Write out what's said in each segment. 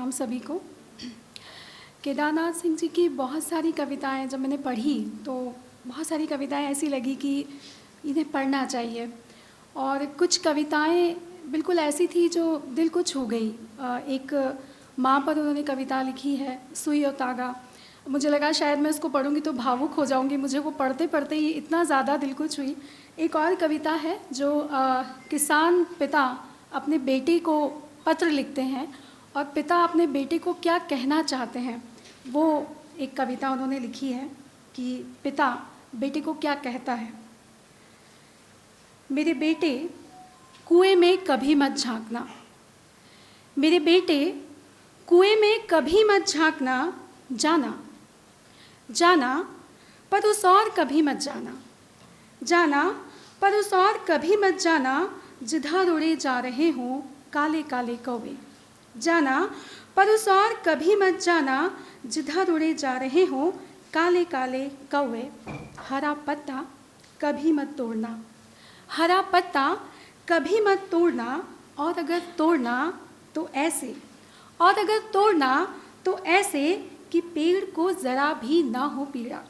प्रणाम सभी को। केदारनाथ सिंह जी की बहुत सारी कविताएं जब मैंने पढ़ी तो बहुत सारी कविताएं ऐसी लगी कि इन्हें पढ़ना चाहिए, और कुछ कविताएं बिल्कुल ऐसी थी जो दिल को छू गई। एक माँ पर उन्होंने कविता लिखी है, सुई और तागा। मुझे लगा शायद मैं इसको पढ़ूंगी तो भावुक हो जाऊंगी, मुझे वो पढ़ते पढ़ते ही इतना ज़्यादा दिल को छुई। एक और कविता है जो किसान पिता अपने बेटे को पत्र लिखते हैं और पिता अपने बेटे को क्या कहना चाहते हैं, वो एक कविता उन्होंने लिखी है कि पिता बेटे को क्या कहता है। मेरे बेटे, कुएं में कभी मत झांकना। मेरे बेटे, कुएं में कभी मत झांकना। जाना जाना पर उस और कभी मत जाना। जाना पर उस और कभी मत जाना, जिधर उड़े जा रहे हों काले काले कौवे। जाना पर उस और कभी मत जाना, जिधर उड़े जा रहे हों काले काले कौवे। हरा पत्ता कभी मत तोड़ना। हरा पत्ता कभी मत तोड़ना, और अगर तोड़ना तो ऐसे, और अगर तोड़ना तो ऐसे कि पेड़ को ज़रा भी ना हो पीड़ा।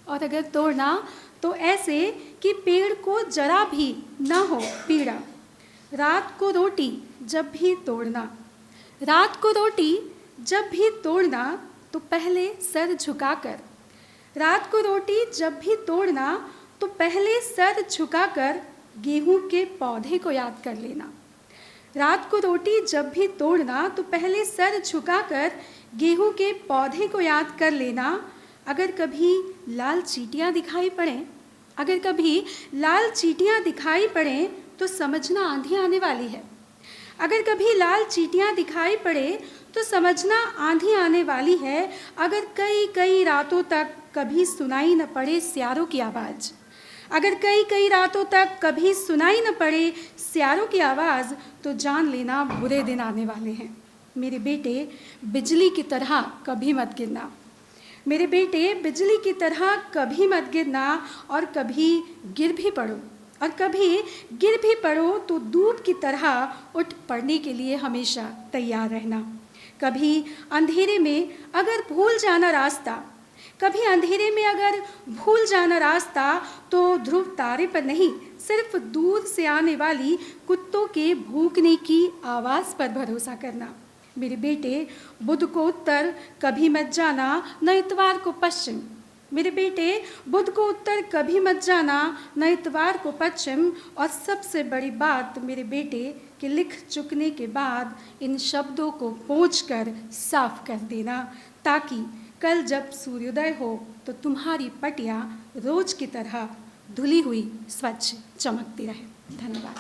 और अगर तोड़ना तो ऐसे कि पेड़ को जरा भी ना हो पीड़ा। रात को रोटी जब भी तोड़ना। रात को रोटी जब भी तोड़ना तो पहले सर झुकाकर। रात को रोटी जब भी तोड़ना तो पहले सर झुकाकर गेहूं के पौधे को याद कर लेना। रात को रोटी जब भी तोड़ना तो पहले सर झुकाकर गेहूं के पौधे को याद कर लेना। अगर कभी लाल चींटियां दिखाई पड़ें, अगर कभी लाल चींटियां दिखाई पड़ें तो समझना आंधी आने वाली है। अगर कभी लाल चींटियां दिखाई पड़े तो समझना आंधी आने वाली है। अगर कई कई रातों तक कभी सुनाई न पड़े स्यारों की आवाज़, अगर कई कई रातों तक कभी सुनाई न पड़े स्यारों की आवाज़, तो जान लेना बुरे दिन आने वाले हैं। मेरे बेटे, बिजली की तरह कभी मत गिरना। मेरे बेटे, बिजली की तरह कभी मत गिरना, और कभी गिर भी पड़ो, और कभी गिर भी पड़ो तो दूध की तरह उठ पड़ने के लिए हमेशा तैयार रहना। कभी अंधेरे में अगर भूल जाना रास्ता, कभी अंधेरे में अगर भूल जाना रास्ता, तो ध्रुव तारे पर नहीं, सिर्फ दूर से आने वाली कुत्तों के भूकने की आवाज़ पर भरोसा करना। मेरे बेटे, बुध को उत्तर कभी मत जाना, न इतवार को पश्चिम। मेरे बेटे, बुध को उत्तर कभी मत जाना, न इतवार को पश्चिम। और सबसे बड़ी बात मेरे बेटे कि लिख चुकने के बाद इन शब्दों को पोंछकर साफ कर देना, ताकि कल जब सूर्योदय हो तो तुम्हारी पटिया रोज की तरह धुली हुई स्वच्छ चमकती रहे। धन्यवाद।